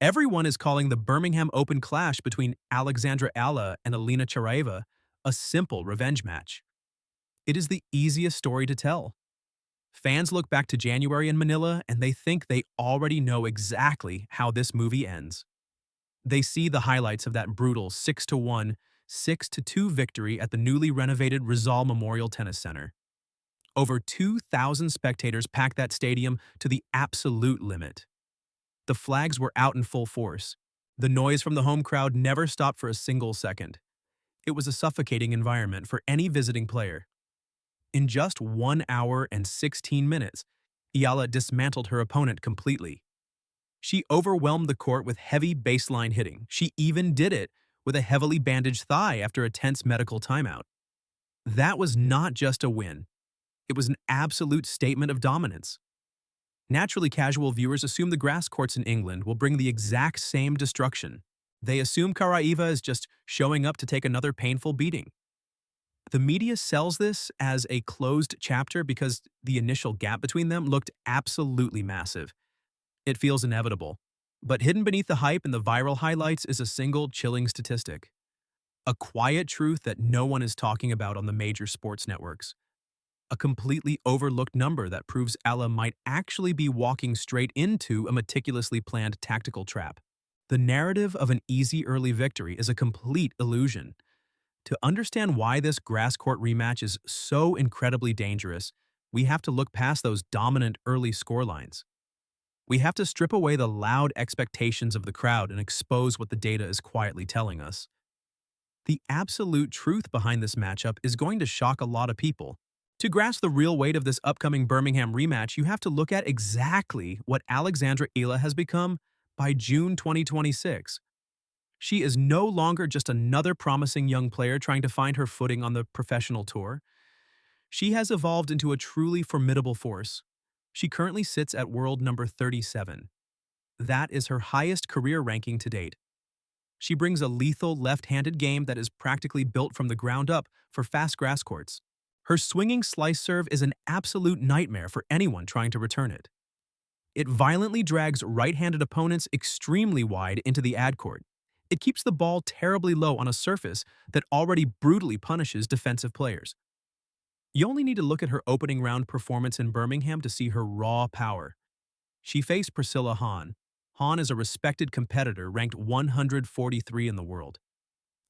Everyone is calling the Birmingham Open clash between Alexandra Eala and Alina Charaeva a simple revenge match. It is the easiest story to tell. Fans look back to January in Manila and they think they already know exactly how this movie ends. They see the highlights of that brutal 6-1, 6-2 victory at the newly renovated Rizal Memorial Tennis Center. Over 2,000 spectators packed that stadium to the absolute limit. The flags were out in full force. The noise from the home crowd never stopped for a single second. It was a suffocating environment for any visiting player. In just 1 hour and 16 minutes, Eala dismantled her opponent completely. She overwhelmed the court with heavy baseline hitting. She even did it with a heavily bandaged thigh after a tense medical timeout. That was not just a win. It was an absolute statement of dominance. Naturally, casual viewers assume the grass courts in England will bring the exact same destruction. They assume Charaeva is just showing up to take another painful beating. The media sells this as a closed chapter because the initial gap between them looked absolutely massive. It feels inevitable. But hidden beneath the hype and the viral highlights is a single chilling statistic. A quiet truth that no one is talking about on the major sports networks. A completely overlooked number that proves Ella might actually be walking straight into a meticulously planned tactical trap. The narrative of an easy early victory is a complete illusion. To understand why this grass court rematch is so incredibly dangerous, we have to look past those dominant early scorelines. We have to strip away the loud expectations of the crowd and expose what the data is quietly telling us. The absolute truth behind this matchup is going to shock a lot of people. To grasp the real weight of this upcoming Birmingham rematch, you have to look at exactly what Alexandra Eala has become by June 2026. She is no longer just another promising young player trying to find her footing on the professional tour. She has evolved into a truly formidable force. She currently sits at world number 37. That is her highest career ranking to date. She brings a lethal left-handed game that is practically built from the ground up for fast grass courts. Her swinging slice serve is an absolute nightmare for anyone trying to return it. It violently drags right-handed opponents extremely wide into the ad court. It keeps the ball terribly low on a surface that already brutally punishes defensive players. You only need to look at her opening round performance in Birmingham to see her raw power. She faced Priscilla Hahn. Hahn is a respected competitor ranked 143 in the world.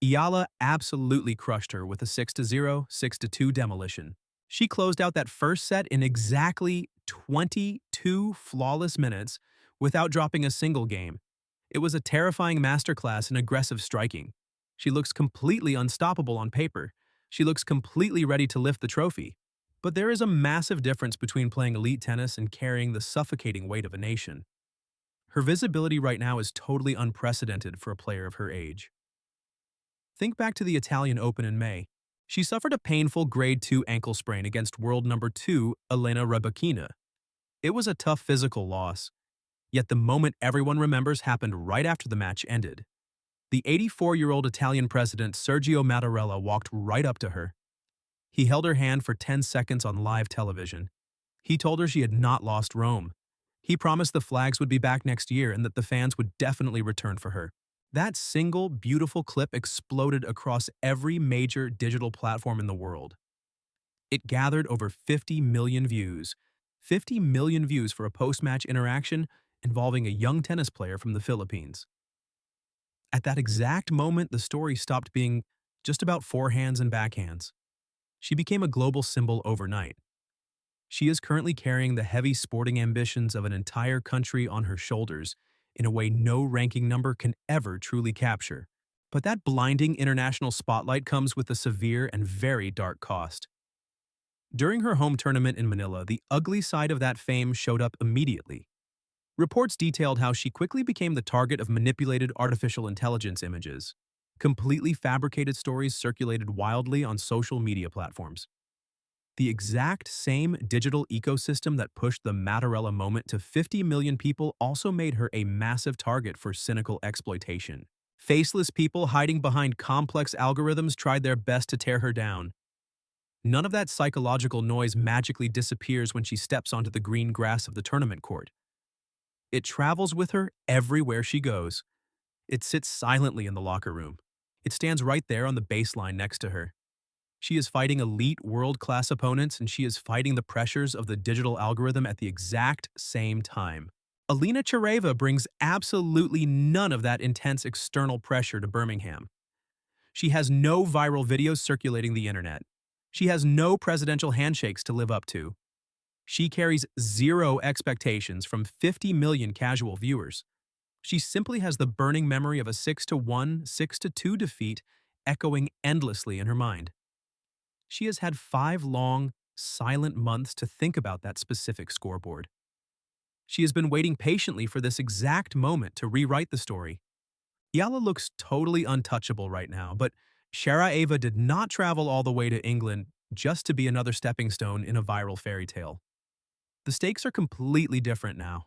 Eala absolutely crushed her with a 6-0, 6-2 demolition. She closed out that first set in exactly 22 flawless minutes without dropping a single game. It was a terrifying masterclass in aggressive striking. She looks completely unstoppable on paper. She looks completely ready to lift the trophy. But there is a massive difference between playing elite tennis and carrying the suffocating weight of a nation. Her visibility right now is totally unprecedented for a player of her age. Think back to the Italian Open in May. She suffered a painful grade 2 ankle sprain against world number 2 Elena Rybakina. It was a tough physical loss, yet the moment everyone remembers happened right after the match ended. The 84-year-old Italian president Sergio Mattarella walked right up to her. He held her hand for 10 seconds on live television. He told her she had not lost Rome. He promised the flags would be back next year and that the fans would definitely return for her. That single, beautiful clip exploded across every major digital platform in the world. It gathered over 50 million views. 50 million views for a post-match interaction involving a young tennis player from the Philippines. At that exact moment, the story stopped being just about forehands and backhands. She became a global symbol overnight. She is currently carrying the heavy sporting ambitions of an entire country on her shoulders in a way no ranking number can ever truly capture. But that blinding international spotlight comes with a severe and very dark cost. During her home tournament in Manila, the ugly side of that fame showed up immediately. Reports detailed how she quickly became the target of manipulated artificial intelligence images. Completely fabricated stories circulated wildly on social media platforms. The exact same digital ecosystem that pushed the Mattarella moment to 50 million people also made her a massive target for cynical exploitation. Faceless people hiding behind complex algorithms tried their best to tear her down. None of that psychological noise magically disappears when she steps onto the green grass of the tournament court. It travels with her everywhere she goes. It sits silently in the locker room. It stands right there on the baseline next to her. She is fighting elite world-class opponents, and she is fighting the pressures of the digital algorithm at the exact same time. Alina Charaeva brings absolutely none of that intense external pressure to Birmingham. She has no viral videos circulating the internet. She has no presidential handshakes to live up to. She carries zero expectations from 50 million casual viewers. She simply has the burning memory of a 6-1, 6-2 defeat echoing endlessly in her mind. She has had 5 long, silent months to think about that specific scoreboard. She has been waiting patiently for this exact moment to rewrite the story. Eala looks totally untouchable right now, but Charaeva did not travel all the way to England just to be another stepping stone in a viral fairy tale. The stakes are completely different now.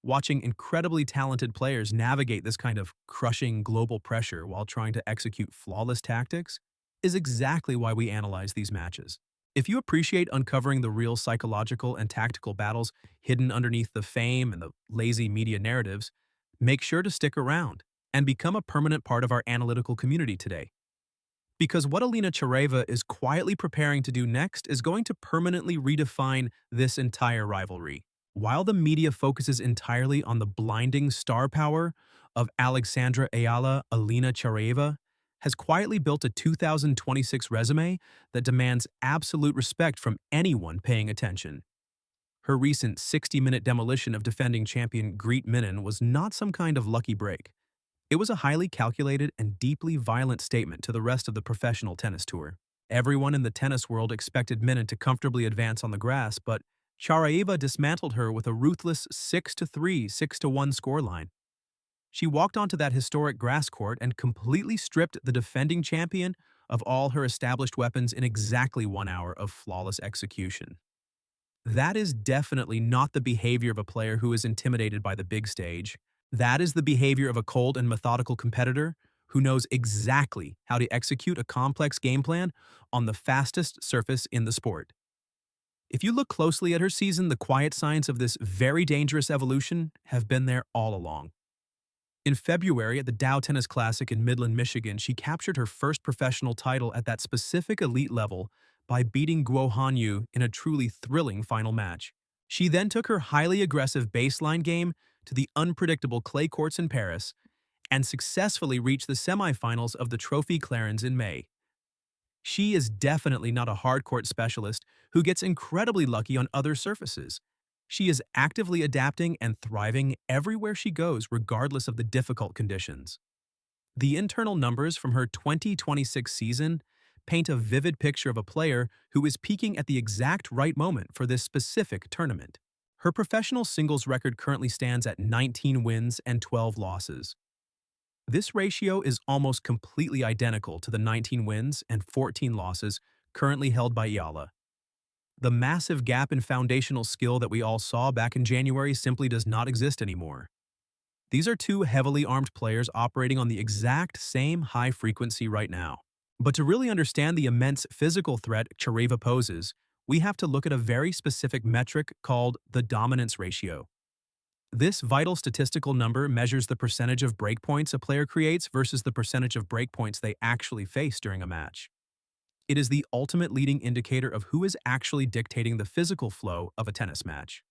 Watching incredibly talented players navigate this kind of crushing global pressure while trying to execute flawless tactics is exactly why we analyze these matches. If you appreciate uncovering the real psychological and tactical battles hidden underneath the fame and the lazy media narratives, make sure to stick around and become a permanent part of our analytical community today. Because what Alina Charaeva is quietly preparing to do next is going to permanently redefine this entire rivalry. While the media focuses entirely on the blinding star power of Alexandra Eala, Alina Charaeva has quietly built a 2026 resume that demands absolute respect from anyone paying attention. Her recent 60-minute demolition of defending champion Greet Minnen was not some kind of lucky break. It was a highly calculated and deeply violent statement to the rest of the professional tennis tour. Everyone in the tennis world expected Minnen to comfortably advance on the grass, but Charaeva dismantled her with a ruthless 6-3, 6-1 scoreline. She walked onto that historic grass court and completely stripped the defending champion of all her established weapons in exactly 1 hour of flawless execution. That is definitely not the behavior of a player who is intimidated by the big stage. That is the behavior of a cold and methodical competitor who knows exactly how to execute a complex game plan on the fastest surface in the sport. If you look closely at her season, the quiet signs of this very dangerous evolution have been there all along. In February at the Dow Tennis Classic in Midland, Michigan, she captured her first professional title at that specific elite level by beating Guo Hanyu in a truly thrilling final match. She then took her highly aggressive baseline game to the unpredictable clay courts in Paris and successfully reached the semifinals of the Trophy Clarence in May. She is definitely not a hard-court specialist who gets incredibly lucky on other surfaces. She is actively adapting and thriving everywhere she goes regardless of the difficult conditions. The internal numbers from her 2026 season paint a vivid picture of a player who is peaking at the exact right moment for this specific tournament. Her professional singles record currently stands at 19 wins and 12 losses. This ratio is almost completely identical to the 19 wins and 14 losses currently held by Eala. The massive gap in foundational skill that we all saw back in January simply does not exist anymore. These are two heavily armed players operating on the exact same high frequency right now. But to really understand the immense physical threat Charaeva poses, we have to look at a very specific metric called the dominance ratio. This vital statistical number measures the percentage of breakpoints a player creates versus the percentage of breakpoints they actually face during a match. It is the ultimate leading indicator of who is actually dictating the physical flow of a tennis match.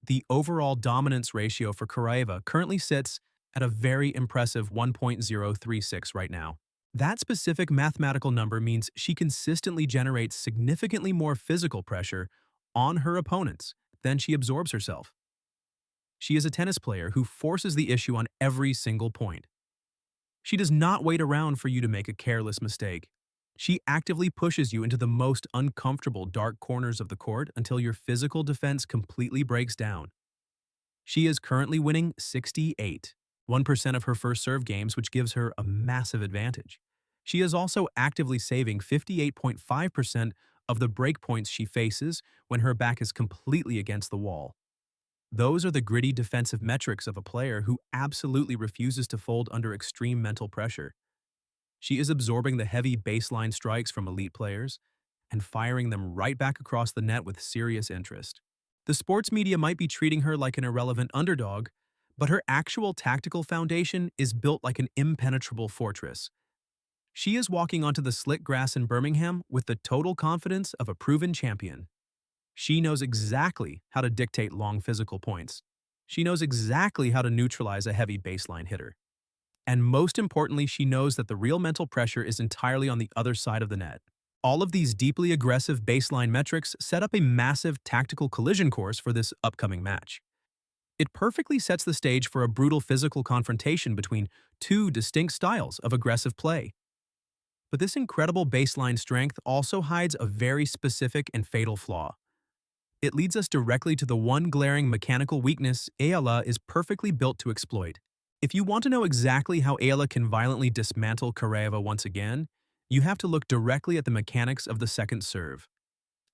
The overall dominance ratio for Charaeva currently sits at a very impressive 1.036 right now. That specific mathematical number means she consistently generates significantly more physical pressure on her opponents than she absorbs herself. She is a tennis player who forces the issue on every single point. She does not wait around for you to make a careless mistake. She actively pushes you into the most uncomfortable dark corners of the court until your physical defense completely breaks down. She is currently winning 1% of her first serve games, which gives her a massive advantage. She is also actively saving 58.5% of the breakpoints she faces when her back is completely against the wall. Those are the gritty defensive metrics of a player who absolutely refuses to fold under extreme mental pressure. She is absorbing the heavy baseline strikes from elite players and firing them right back across the net with serious interest. The sports media might be treating her like an irrelevant underdog, but her actual tactical foundation is built like an impenetrable fortress. She is walking onto the slick grass in Birmingham with the total confidence of a proven champion. She knows exactly how to dictate long physical points. She knows exactly how to neutralize a heavy baseline hitter. And most importantly, she knows that the real mental pressure is entirely on the other side of the net. All of these deeply aggressive baseline metrics set up a massive tactical collision course for this upcoming match. It perfectly sets the stage for a brutal physical confrontation between two distinct styles of aggressive play. But this incredible baseline strength also hides a very specific and fatal flaw. It leads us directly to the one glaring mechanical weakness Eala is perfectly built to exploit. If you want to know exactly how Eala can violently dismantle Charaeva once again, you have to look directly at the mechanics of the second serve.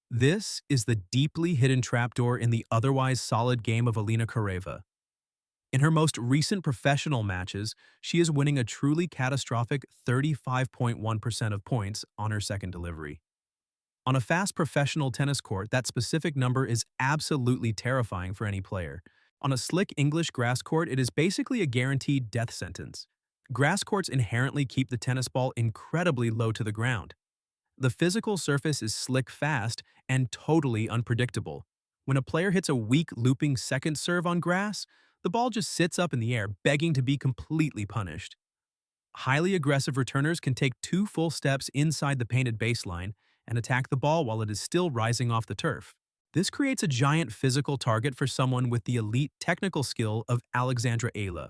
This is the deeply hidden trapdoor in the otherwise solid game of Alina Charaeva. In her most recent professional matches, she is winning a truly catastrophic 35.1% of points on her second delivery. On a fast professional tennis court, that specific number is absolutely terrifying for any player. On a slick English grass court, it is basically a guaranteed death sentence. Grass courts inherently keep the tennis ball incredibly low to the ground. The physical surface is slick fast and totally unpredictable. When a player hits a weak looping second serve on grass, the ball just sits up in the air, begging to be completely punished. Highly aggressive returners can take 2 full steps inside the painted baseline and attack the ball while it is still rising off the turf. This creates a giant physical target for someone with the elite technical skill of Alexandra Eala.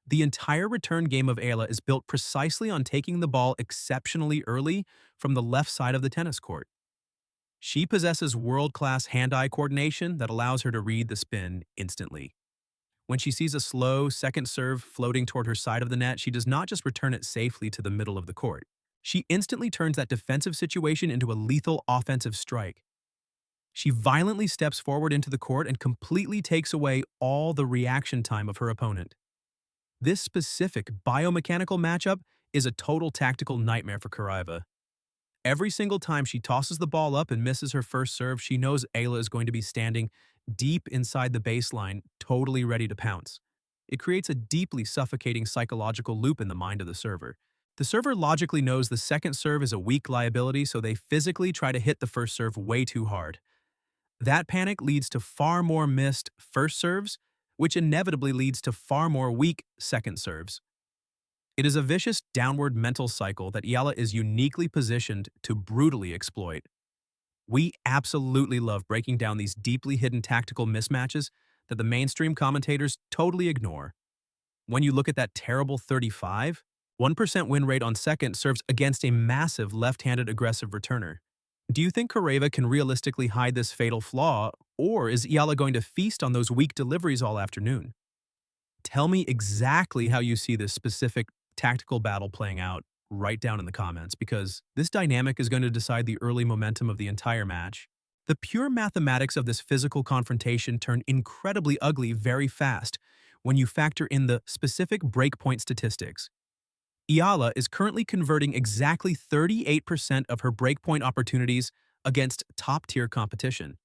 The entire return game of Eala is built precisely on taking the ball exceptionally early from the left side of the tennis court. She possesses world-class hand-eye coordination that allows her to read the spin instantly. When she sees a slow second serve floating toward her side of the net, she does not just return it safely to the middle of the court. She instantly turns that defensive situation into a lethal offensive strike. She violently steps forward into the court and completely takes away all the reaction time of her opponent. This specific biomechanical matchup is a total tactical nightmare for Charaeva. Every single time she tosses the ball up and misses her first serve, she knows Eala is going to be standing deep inside the baseline, totally ready to pounce. It creates a deeply suffocating psychological loop in the mind of the server. The server logically knows the second serve is a weak liability, so they physically try to hit the first serve way too hard. That panic leads to far more missed first serves, which inevitably leads to far more weak second serves. It is a vicious downward mental cycle that Eala is uniquely positioned to brutally exploit. We absolutely love breaking down these deeply hidden tactical mismatches that the mainstream commentators totally ignore. When you look at that terrible 1% win rate on second serves against a massive left-handed aggressive returner. Do you think Charaeva can realistically hide this fatal flaw, or is Eala going to feast on those weak deliveries all afternoon? Tell me exactly how you see this specific tactical battle playing out right down in the comments, because this dynamic is going to decide the early momentum of the entire match. The pure mathematics of this physical confrontation turn incredibly ugly very fast when you factor in the specific breakpoint statistics. Eala is currently converting exactly 38% of her breakpoint opportunities against top-tier competition.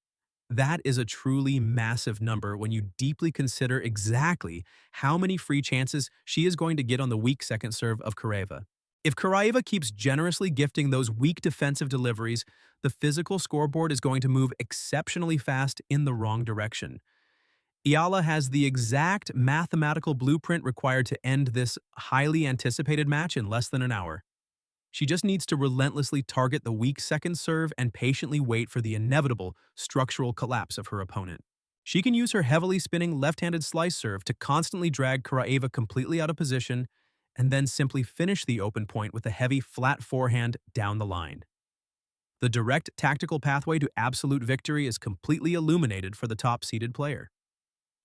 That is a truly massive number when you deeply consider exactly how many free chances she is going to get on the weak second serve of Charaeva. If Charaeva keeps generously gifting those weak defensive deliveries, the physical scoreboard is going to move exceptionally fast in the wrong direction. Eala has the exact mathematical blueprint required to end this highly anticipated match in less than an hour. She just needs to relentlessly target the weak second serve and patiently wait for the inevitable structural collapse of her opponent. She can use her heavily spinning left-handed slice serve to constantly drag Charaeva completely out of position and then simply finish the open point with a heavy flat forehand down the line. The direct tactical pathway to absolute victory is completely illuminated for the top-seeded player.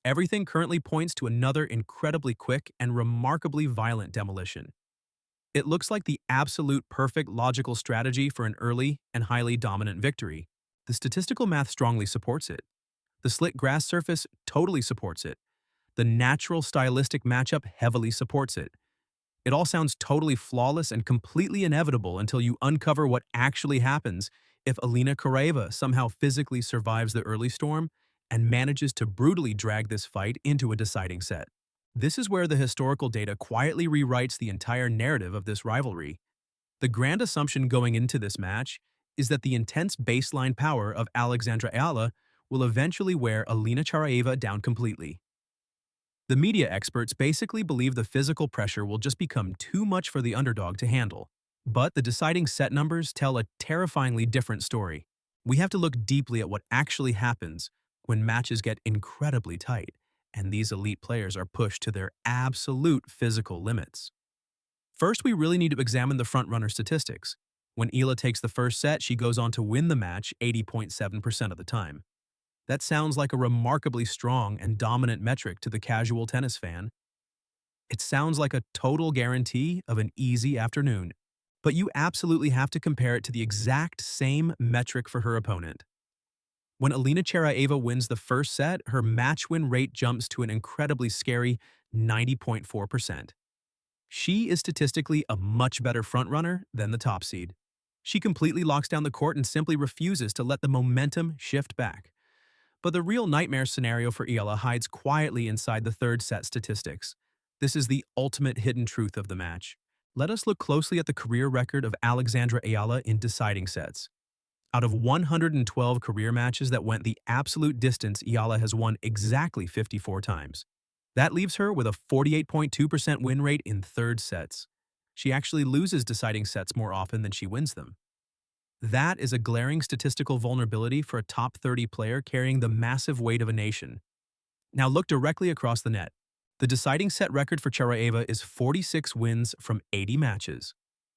Everything currently points to another incredibly quick and remarkably violent demolition. It looks like the absolute perfect logical strategy for an early and highly dominant victory. The statistical math strongly supports it. The slick grass surface totally supports it. The natural stylistic matchup heavily supports it. It all sounds totally flawless and completely inevitable until you uncover what actually happens if Alina Charaeva somehow physically survives the early storm and manages to brutally drag this fight into a deciding set. This is where the historical data quietly rewrites the entire narrative of this rivalry. The grand assumption going into this match is that the intense baseline power of Alexandra Eala will eventually wear Alina Charaeva down completely. The media experts basically believe the physical pressure will just become too much for the underdog to handle. But the deciding set numbers tell a terrifyingly different story. We have to look deeply at what actually happens when matches get incredibly tight, and these elite players are pushed to their absolute physical limits. First, we really need to examine the frontrunner statistics. When Eala takes the first set, she goes on to win the match 80.7% of the time. That sounds like a remarkably strong and dominant metric to the casual tennis fan. It sounds like a total guarantee of an easy afternoon. But you absolutely have to compare it to the exact same metric for her opponent. When Alina Charaeva wins the first set, her match win rate jumps to an incredibly scary 90.4%. She is statistically a much better frontrunner than the top seed. She completely locks down the court and simply refuses to let the momentum shift back. But the real nightmare scenario for Eala hides quietly inside the third set statistics. This is the ultimate hidden truth of the match. Let us look closely at the career record of Alexandra Eala in deciding sets. Out of 112 career matches that went the absolute distance, Eala has won exactly 54 times. That leaves her with a 48.2% win rate in third sets. She actually loses deciding sets more often than she wins them. That is a glaring statistical vulnerability for a top 30 player carrying the massive weight of a nation. Now look directly across the net. The deciding set record for Charaeva is 46 wins from 80 matches.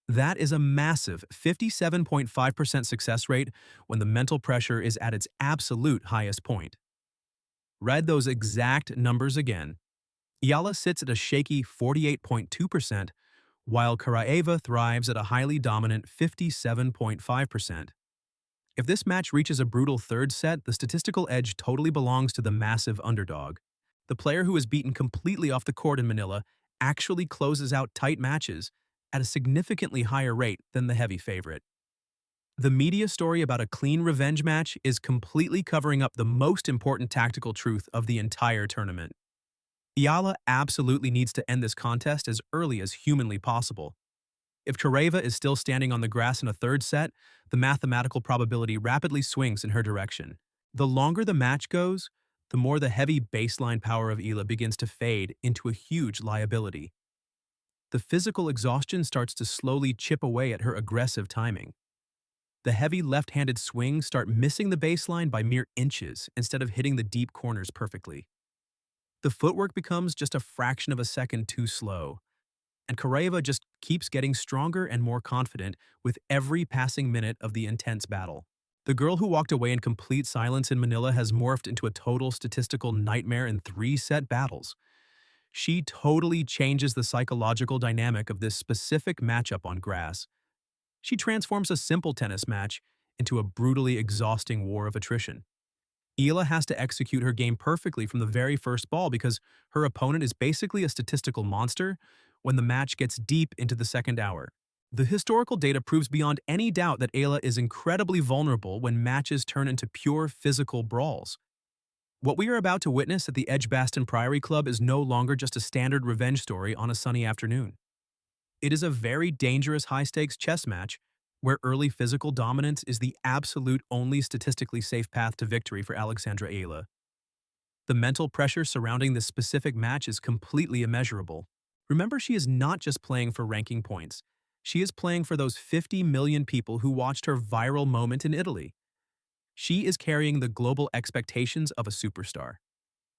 That is a massive 57.5% success rate when the mental pressure is at its absolute highest point. Read those exact numbers again. Eala sits at a shaky 48.2%, while Charaeva thrives at a highly dominant 57.5%. If this match reaches a brutal third set, the statistical edge totally belongs to the massive underdog. The player who is beaten completely off the court in Manila actually closes out tight matches at a significantly higher rate than the heavy favorite. The media story about a clean revenge match is completely covering up the most important tactical truth of the entire tournament. Eala absolutely needs to end this contest as early as humanly possible. If Charaeva is still standing on the grass in a third set, the mathematical probability rapidly swings in her direction. The longer the match goes, the more the heavy baseline power of Eala begins to fade into a huge liability. The physical exhaustion starts to slowly chip away at her aggressive timing. The heavy left-handed swings start missing the baseline by mere inches instead of hitting the deep corners perfectly. The footwork becomes just a fraction of a second too slow, and Charaeva just keeps getting stronger and more confident with every passing minute of the intense battle. The girl who walked away in complete silence in Manila has morphed into a total statistical nightmare in three-set battles. She totally changes the psychological dynamic of this specific matchup on grass. She transforms a simple tennis match into a brutally exhausting war of attrition. Eala has to execute her game perfectly from the very first ball because her opponent is basically a statistical monster when the match gets deep into the second hour. The historical data proves beyond any doubt that Eala is incredibly vulnerable when matches turn into pure physical brawls. What we are about to witness at the Edgbaston Priory Club is no longer just a standard revenge story on a sunny afternoon. It is a very dangerous high-stakes chess match where early physical dominance is the absolute only statistically safe path to victory for Alexandra Eala. The mental pressure surrounding this specific match is completely immeasurable. Remember, she is not just playing for ranking points. She is playing for those 50 million people who watched her viral moment in Italy. She is carrying the global expectations of a superstar.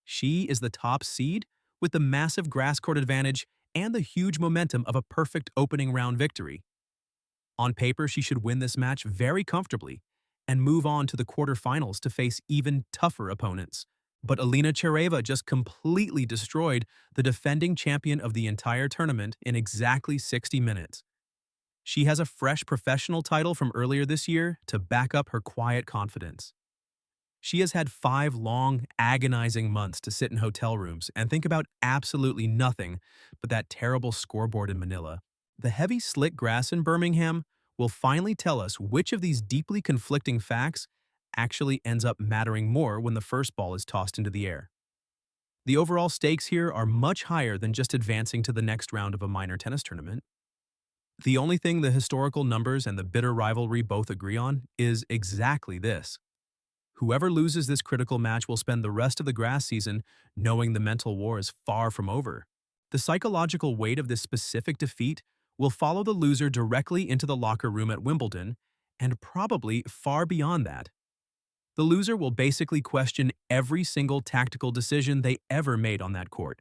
She is the top seed with the massive grass court advantage and the huge momentum of a perfect opening round victory. On paper, she should win this match very comfortably and move on to the quarterfinals to face even tougher opponents. But Alina Charaeva just completely destroyed the defending champion of the entire tournament in exactly 60 minutes. She has a fresh professional title from earlier this year to back up her quiet confidence. She has had 5 long, agonizing months to sit in hotel rooms and think about absolutely nothing but that terrible scoreboard in Manila. The heavy, slick grass in Birmingham will finally tell us which of these deeply conflicting facts actually ends up mattering more when the first ball is tossed into the air. The overall stakes here are much higher than just advancing to the next round of a minor tennis tournament. The only thing the historical numbers and the bitter rivalry both agree on is exactly this. Whoever loses this critical match will spend the rest of the grass season knowing the mental war is far from over. The psychological weight of this specific defeat will follow the loser directly into the locker room at Wimbledon, and probably far beyond that. The loser will basically question every single tactical decision they ever made on that court.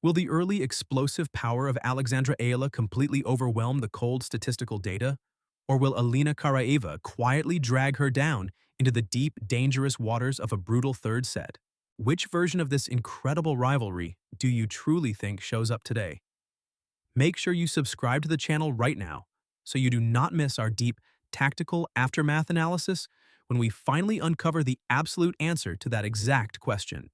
Will the early explosive power of Alexandra Eala completely overwhelm the cold statistical data? Or will Alina Charaeva quietly drag her down into the deep, dangerous waters of a brutal third set? Which version of this incredible rivalry do you truly think shows up today? Make sure you subscribe to the channel right now so you do not miss our deep, tactical aftermath analysis when we finally uncover the absolute answer to that exact question.